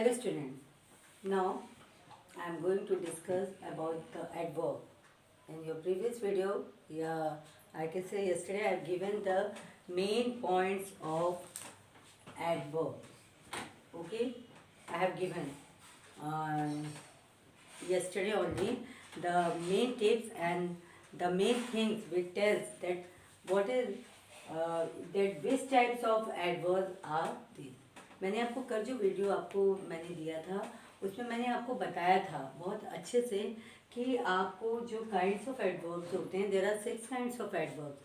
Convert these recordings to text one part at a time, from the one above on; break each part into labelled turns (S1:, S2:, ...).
S1: Hello students, now I am going to discuss about the adverb. In your previous video, I can say yesterday I have given the main points of adverb. Okay, I have given yesterday only the main tips and the main things which tells that what is that which types of adverbs are these. मैंने आपको कल जो video आपको मैंने दिया था उसमें मैंने आपको बताया था बहुत अच्छे से कि आपको जो काइंड्स ऑफ एडवर्ब्स होते हैं there are 6 kinds of adverbs.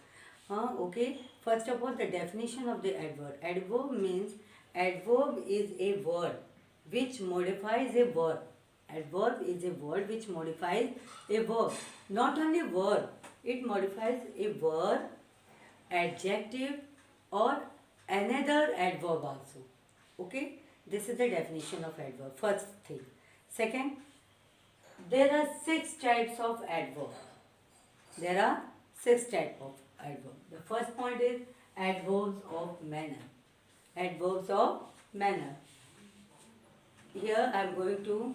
S1: हाँ, okay. First of all the definition of the adverb. Adverb means adverb is a word which modifies a verb. Adverb is a word which modifies a verb. Not only verb, it modifies a verb, adjective or another adverb also. Okay, this is the definition of adverb. First thing. Second, there are 6 types of adverb. There are 6 types of adverb. The first point is adverbs of manner. Adverbs of manner. Here I am going to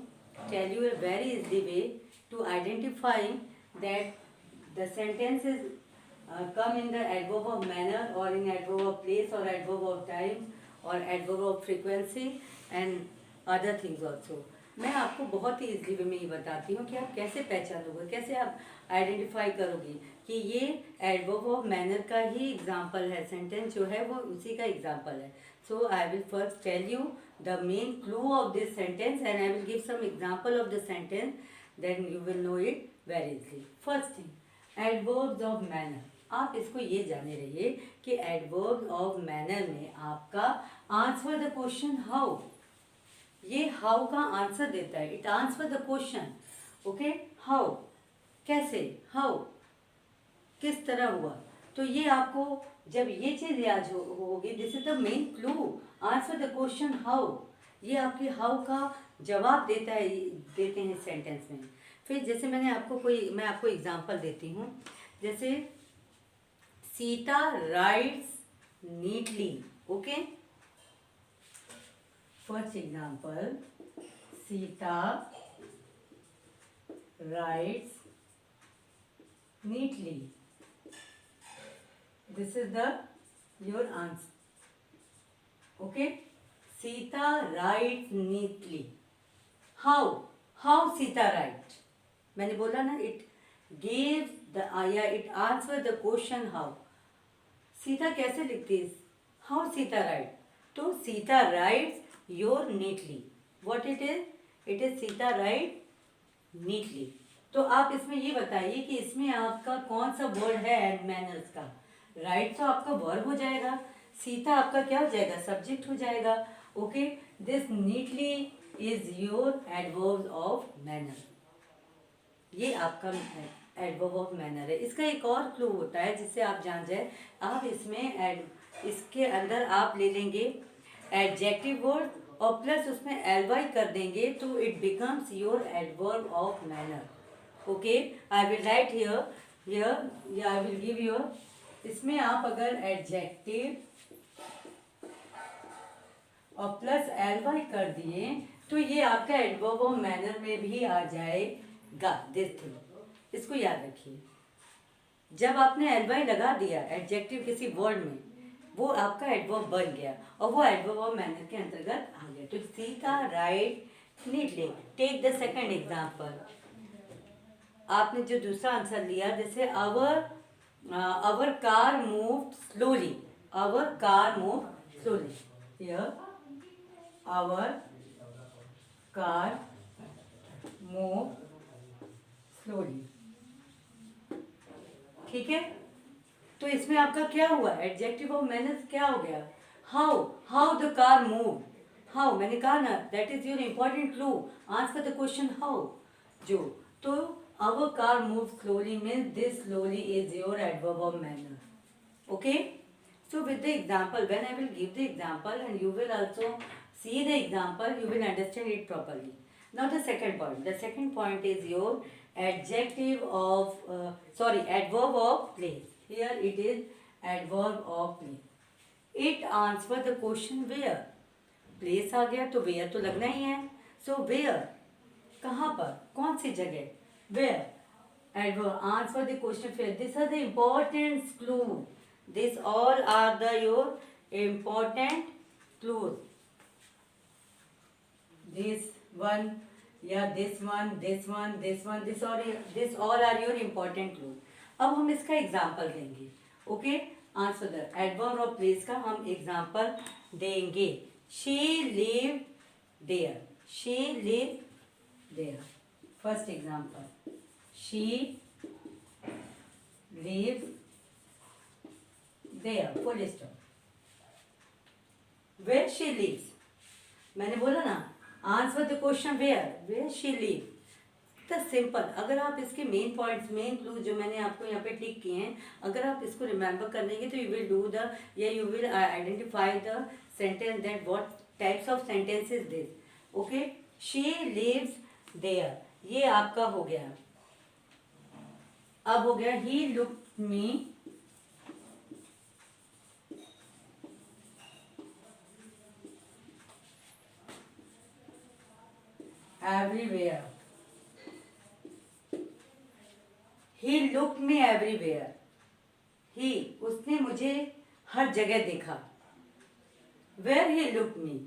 S1: tell you a very easy way to identify that the sentences come in the adverb of manner or in adverb of place or adverb of time or adverb of frequency and other things also. मैं आपको बहुत ही easily way में ये बताती हूँ कि आप कैसे पहचानोगे, कैसे आप आइडेंटिफाई करोगे कि ये एडवर्ब ऑफ मैनर का ही एग्जाम्पल है. सेंटेंस जो है वो उसी का एग्जाम्पल है. So I will first tell you the main clue of this sentence and I will give some example of the sentence, then you will know it very easily. First thing, adverbs of manner. आप इसको ये जाने रहिए कि adverbs of manner में आपका answer the question how. ये how का आंसर देता है. It answer the question. Okay, how, कैसे, how, किस तरह हुआ. तो ये आपको जब ये चीज़ याद होगी, this is the main clue. Answer the question how. ये आपके हाउ का जवाब देते हैं सेंटेंस में. फिर जैसे मैं आपको एग्जांपल देती हूँ. जैसे Sita rights neatly. Okay, first example, Sita rights neatly. This is your answer. Okay, Sita writes neatly. How Sita write? मैंने बोला ना, it gave it answer the question how. Sita कैसे लिखती है? How Sita write? तो Sita writes your neatly. What it is? It is Sita write neatly. तो आप इसमें ये बताइए कि इसमें आपका कौन सा वर्ड है मैनर्स का. राइट तो आपका वर्ब हो जाएगा, सीता आपका क्या हो जाएगा, सब्जेक्ट हो जाएगा. Okay, this neatly is your adverb of manner. ये आपका एडवर्ब ऑफ मैनर है. इसका एक और क्लू होता है जिससे आप जान जाए. आप इसके अंदर आप ले लेंगे एडजेक्टिव वर्ड और प्लस उसमें एलवाई कर देंगे तो it becomes your adverb of manner. Okay, I will write here I will give your. इसमें आप अगर एडजेक्टिव और प्लस एलवाई कर दिए तो ये आपका एडवर्ब ऑफ मैनर में भी आ जाएगा. दिस थिंग, इसको याद रखिए. जब आपने एलवाई लगा दिया एडजेक्टिव किसी वर्ड में, वो आपका एडवर्ब बन गया और वो एडवर्ब ऑफ मैनर के अंतर्गत आ गया. तो Sita write neatly. Take the second example. आपने जो दूसरा आंसर लिया, जैसे our car moved slowly. Our car moved slowly. Here, our car moved slowly. ठीक है, तो इसमें आपका क्या हुआ, एडजेक्टिव ऑफ मैनर क्या हो गया, how the car move. How मैंने कहा ना, that is your important clue. Answer the question how. जो तो our car moves slowly means this slowly is your adverb of manner. Okay, so with the example, when I will give the example and you will also see the example, you will understand it properly. Now the second point. The second point is your adjective of adverb of place. Here it is adverb of place. It answers the question where. Place आ गया तो where तो लगना ही है. So where, कहाँ पर, कौन सी जगह, where. Adverb, answer the question first. These are the important clue. These all are the your important clues. This one, yeah, this one, this one, this one, this all are your important clues. अब हम इसका example देंगे. Okay, answer the adverb और place का हम example देंगे. She live there. She live there. First example, she lives there. Full stop. Where she lives. मैंने बोला ना, answer the question where she live. The simple. अगर आप इसके मेन पॉइंट्स, मेन क्लू जो मैंने आपको यहाँ पे टिक किए हैं, अगर आप इसको रिमेंबर कर लेंगे तो यू विल डू द, या you will identify the sentence that what types of sentence is this. Okay, she lives there, ये आपका हो गया. अब हो गया he looked me everywhere. He looked me everywhere. He, उसने मुझे हर जगह देखा. Where he looked me,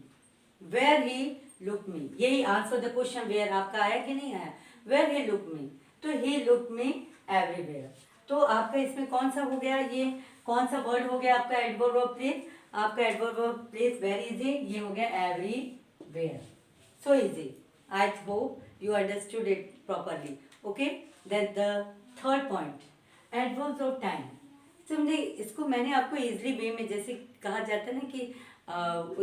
S1: where he looked me. यही आंसर द क्वेश्चन वेयर आपका आया कि नहीं आया. वेयर ही लुक्ड मी, तो ही लुक्ड मी एवरीवेयर. तो आपका इसमें कौन सा हो गया, ये कौन सा वर्ड हो गया आपका एडवर्ब ऑफ प्लेस. आपका adverb of place very easy, ये हो गया everywhere. So easy. I hope you understood it properly. Okay, then the third point, adverbs of time. समझे, इसको मैंने आपको इजली वे में, जैसे कहा जाता है ना कि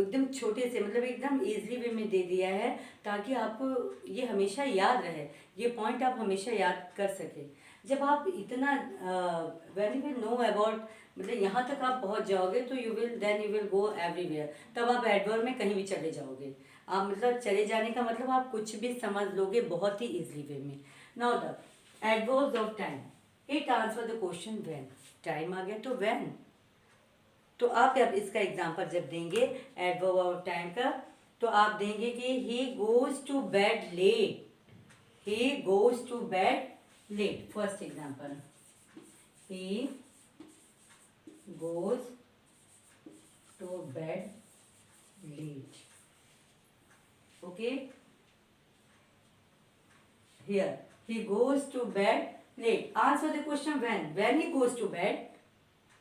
S1: एकदम छोटे से, मतलब एकदम इजली वे में दे दिया है ताकि आपको ये हमेशा याद रहे, ये पॉइंट आप हमेशा याद कर सके. जब आप इतना when you will know about, मतलब यहाँ तक आप पहुँच जाओगे तो you will then you will go everywhere. तब आप एडवर्ब में कहीं भी चले जाओगे. आप मतलब चले जाने का मतलब आप कुछ भी समझ लोगे बहुत ही इजली वे में. Now the adverbs of time. It answer the question when. Time आ गया तो व्हेन. तो आप अब इसका एग्जाम्पल जब देंगे एडवर्ब ऑफ टाइम का, तो आप देंगे कि he goes to bed late. He goes to bed late. First example, he goes to bed late. Okay, here he goes to bed late. Answer the question when. When he goes to bed,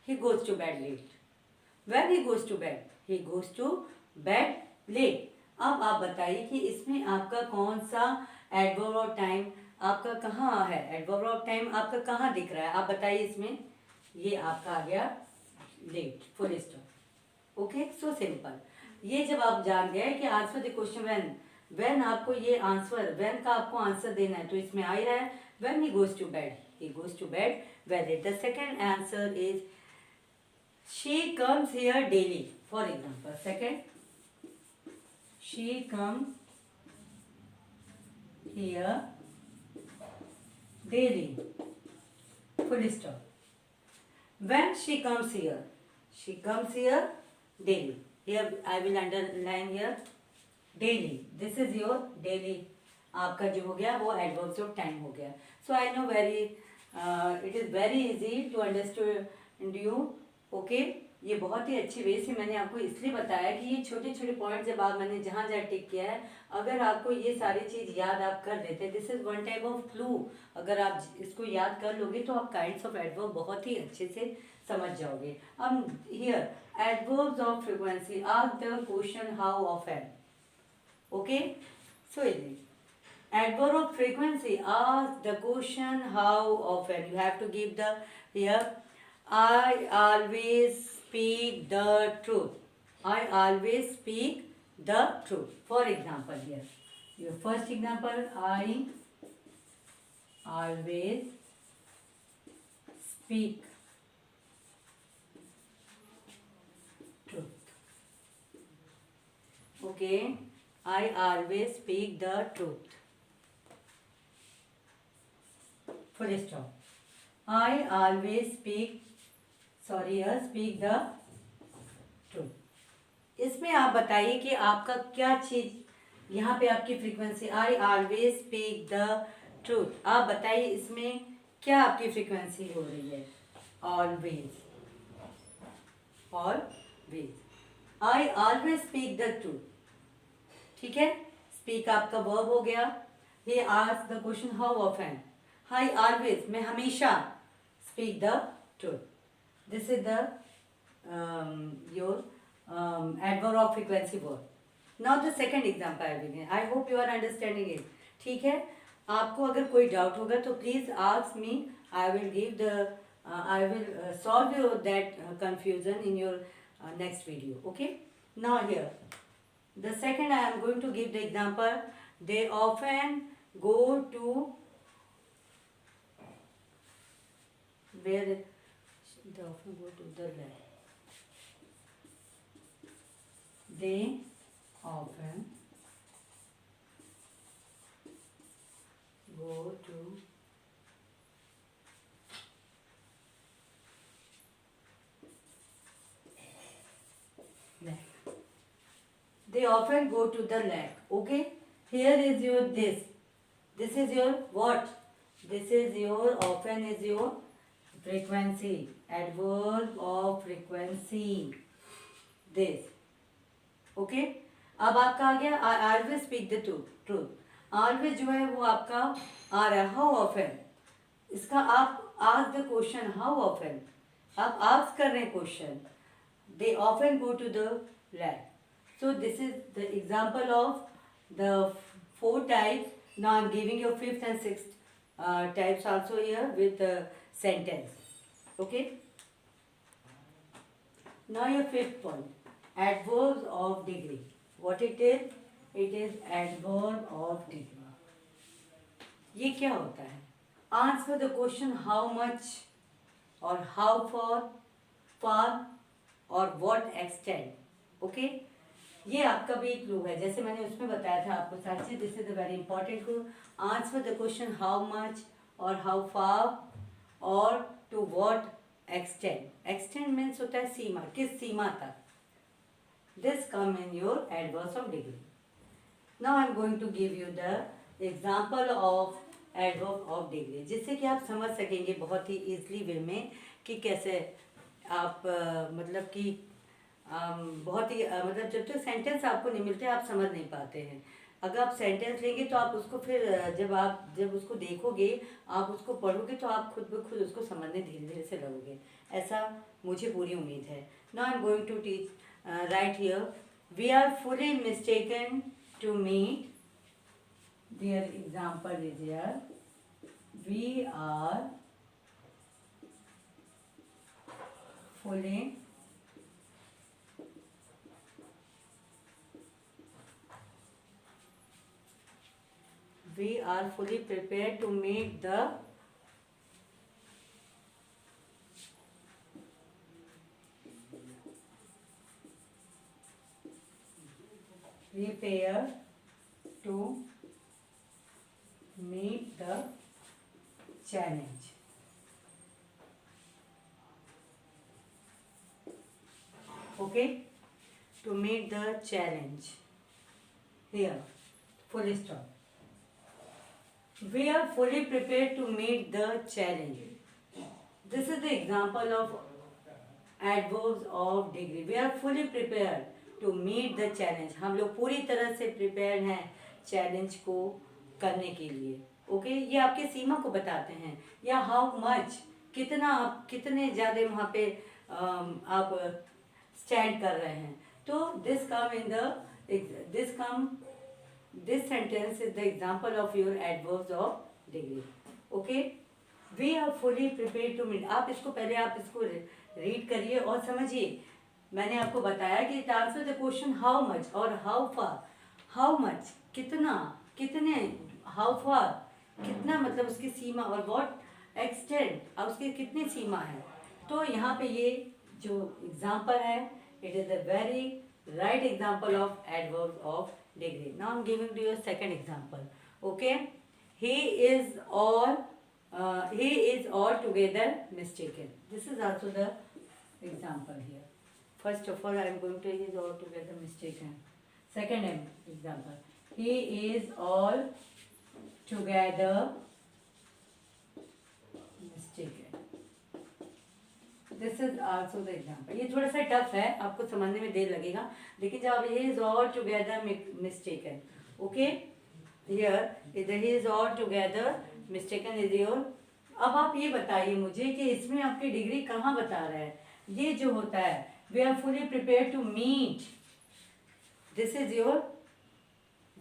S1: he goes to bed late. When he goes to bed, he goes to bed late. अब आप बताइए कि इसमें आपका कौन सा adverb of time आपका कहाँ है. एडवर्ब ऑफ टाइम आपका कहाँ दिख रहा है, आप बताइए. इसमें ये आपका आ गया late. Full stop. Okay, so simple. ये जब आप जान गए कि answer the question when, when आपको ये आंसर, व्हेन का आपको आंसर देना है, तो इसमें आ ही रहा है when he goes to bed. He goes to bed very late. The second answer is she comes here daily. For example, second, she come here daily. Full stop. When she comes here, she comes here daily. Here I will underline here daily. This is your daily. आपका जो हो गया वो adverbs of time हो गया. So I know it is very easy to understand you. Okay, ये बहुत ही अच्छी वे से मैंने आपको इसलिए बताया कि ये छोटे छोटे पॉइंट जब आप, मैंने जहाँ जहाँ टिक किया है, अगर आपको ये सारी चीज़ याद आप कर देते, this is one type of clue. अगर आप इसको याद कर लोगे तो आप काइंड्स ऑफ एडवर्ब बहुत ही अच्छे से समझ जाओगे. अब here adverbs of frequency. Ask the question how often. Okay, so easy. Adverb of frequency. Ask the question how often. You have to give the here. I always speak the truth. I always speak the truth. For example, here. Your first example. I always speak truth. Okay. I always speak the truth. Full stop. I always speak the truth. इसमें आप बताइए कि आपका क्या चीज यहाँ पे आपकी frequency, I always speak the truth, आप बताइए इसमें क्या आपकी फ्रीक्वेंसी हो रही है। Always, always, I always speak the truth. ठीक है, स्पीक आपका वर्ब हो गया। He asked the question how often, I always, मैं हमेशा, speak the truth. This is the your adverb of frequency word. Now the second example I will begin. I hope you are understanding it. ठीक है, आपको अगर कोई doubt होगा तो please ask me, I will give the I will solve your that confusion in your next video. Okay, now here the second I am going to give the example. They often go to where, they often go to the lab. They often go to lake. They often go to the lake. Okay, here is your this. This is your what? This is your often is your frequency. Adverb of frequency. This. Okay, अब आपका आ गया I always speak the truth. Always जो है वो आपका आ रहा है। हाउ ऑफन, इसका आप ask the question how often, आप आस्क कर रहे हैं question. They often go to the lab. So this is the example of the 4 types. Now I am giving your 5th and 6th types also here with sentence. Okay, now your 5th point, adverbs of degree. What it is? It is adverb of degree. ये क्या होता है? Answer the question how much or how far or what extent. Okay? ये आपका भी एक clue है, जैसे मैंने उसमें बताया था आपको सारी चीज। This is a very important clue. Answer the question how much और हाउ फार और to what extent. Extent means होता है सीमा, किस सीमा तक। This come in your adverbs of degree. Now I am going to give you the example of adverb of degree, जिससे कि आप समझ सकेंगे बहुत ही easily वे में कि कैसे आप मतलब कि बहुत ही मतलब जब तक सेंटेंस आपको नहीं मिलते आप समझ नहीं पाते हैं। अगर आप सेंटेंस लेंगे तो आप उसको फिर जब उसको देखोगे, आप उसको पढ़ोगे तो आप खुद ब खुद उसको समझने धीरे धीरे से लगोगे, ऐसा मुझे पूरी उम्मीद है। Now I am going to teach right here. We are fully mistaken to meet. Their example is here. We are fully prepared to meet the challenge. Okay, to meet the challenge. Here, full stop. We are fully prepared to meet the challenge. This is the example of adverbs of degree. We are fully prepared to meet the challenge. हम लोग पूरी तरह से prepared हैं challenge को करने के लिए। ओके, ये आपके सीमा को बताते हैं, या हाउ मच, कितना आप कितने ज़्यादा वहाँ पे आप स्टैंड कर रहे हैं। तो this come in the this sentence is the example of your adverbs of degree. Okay, we are fully prepared to meet. आप इसको पहले आप इसको रीड करिए और समझिए। मैंने आपको बताया कि answer the question how much और हाउ फार। हाउ मच कितना, कितने, हाउ फार कितना मतलब उसकी सीमा, और व्हाट एक्सटेंट और उसकी कितनी सीमा है। तो यहाँ पे ये जो एग्जाम्पल है, it is a very right example of adverbs of degree. Now I'm giving to you a second example. Okay, he is all together mistaken. This is also the example here. First of all, I am going to use altogether mistaken. Second example. He is all together mistaken. This is also the example. ये थोड़ा सा tough है, आपको समझने में देर लगेगा, लेकिन जब he is altogether mistaken. Okay, here इधर he is altogether mistaken is your. अब आप ये बताइए मुझे कि इसमें आपकी डिग्री कहाँ बता रहा है. ये जो होता है we are fully prepare to meet, this is your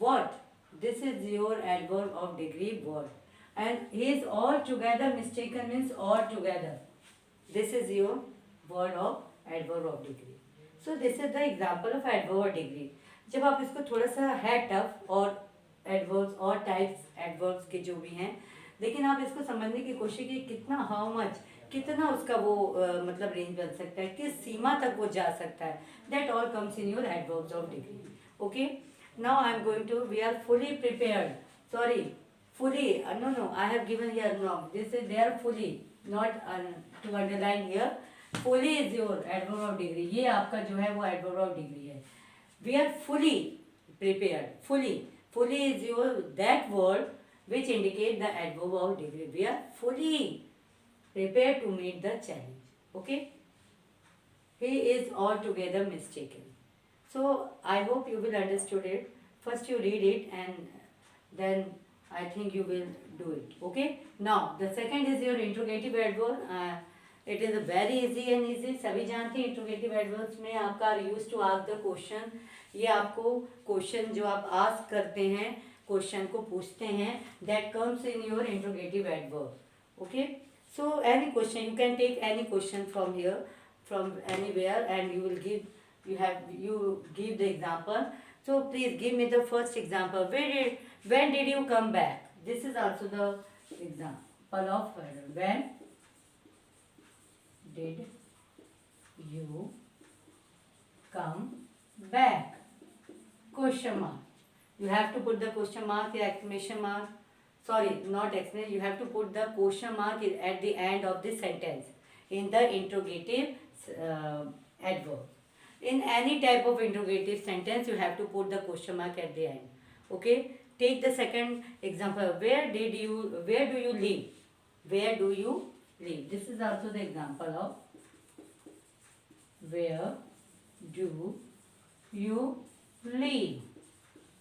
S1: what? This is your adverb of degree word. And he is all together mistaken means all together. This is your word of adverb of degree. So this is the example of adverb of degree. जब आप इसको थोड़ा सा है tough और adverbs और types adverbs के जो भी हैं, लेकिन आप इसको समझने की कोशिश की कितना हाउ मच कितना उसका वो मतलब रेंज बन सकता है, किस सीमा तक वो जा सकता है. That all comes in your adverbs of degree. Okay. Now I am going to, we are fully prepared. Sorry, fully, no, I have given here wrong. This is, they are fully, not to underline here. Fully is your adverb of degree. ये आपका जो है वो adverb of degree है. We are fully prepared. Fully is your, that word which indicate the adverb of degree. We are fully prepared to meet the challenge. Okay? He is altogether mistaken. So I hope you will understood it. First you read it and then I think you will do it. Okay. Now the second is your interrogative adverb. It is very easy and easy. सभी जानते हैं interrogative adverbs में आपका used to ask the question. ये आपको question जो आप ask करते हैं, question को पूछते हैं, that comes in your interrogative adverb. Okay. So any question you can take any question from here, from anywhere, and you will give. You give the example. So please give me the first example. When did you come back? This is also the example of when did you come back? Question mark. You have to put the question mark, the exclamation mark. Sorry, not exclamation. You have to put the question mark at the end of the sentence in the interrogative adverb. In any type of interrogative sentence, you have to put the question mark at the end. Okay. Take the second example. Where do you live? Where do you live? This is also the example of where do you live?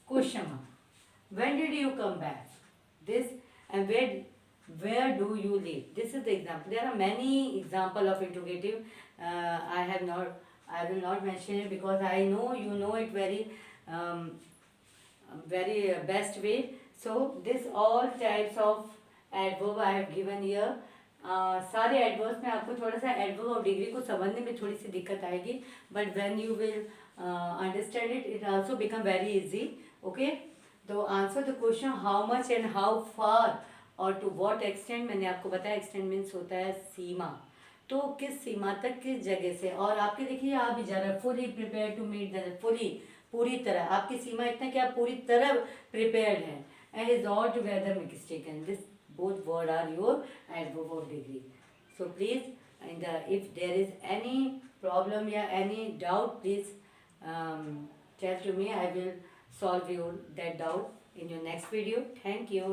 S1: Question mark. When did you come back? This, and where do you live? This is the example. There are many examples of interrogative. I will not mention it because I know you know it very best way. So this all types of adverb I have given here. सारे adverbs में आपको थोड़ा सा adverb of degree को समझने में थोड़ी सी दिक्कत आएगी, but when you will understand it, it also become very easy. Okay. तो answer the question how much and how far और टू व्हाट एक्सटेंट. मैंने आपको बताया एक्सटेंट मीन्स होता है सीमा. तो किस सीमा तक किस जगह से. और आपके देखिए आप भी जा रहे हैं fully prepare to meet the, fully पूरी तरह. आपकी सीमा इतना कि आप पूरी तरह प्रिपेयर्ड हैं. And is altogether mistaken. This both word are your adverb of degree. So please, and if there is any problem or any doubt, please tell to me. I will solve that doubt in your next video. Thank you.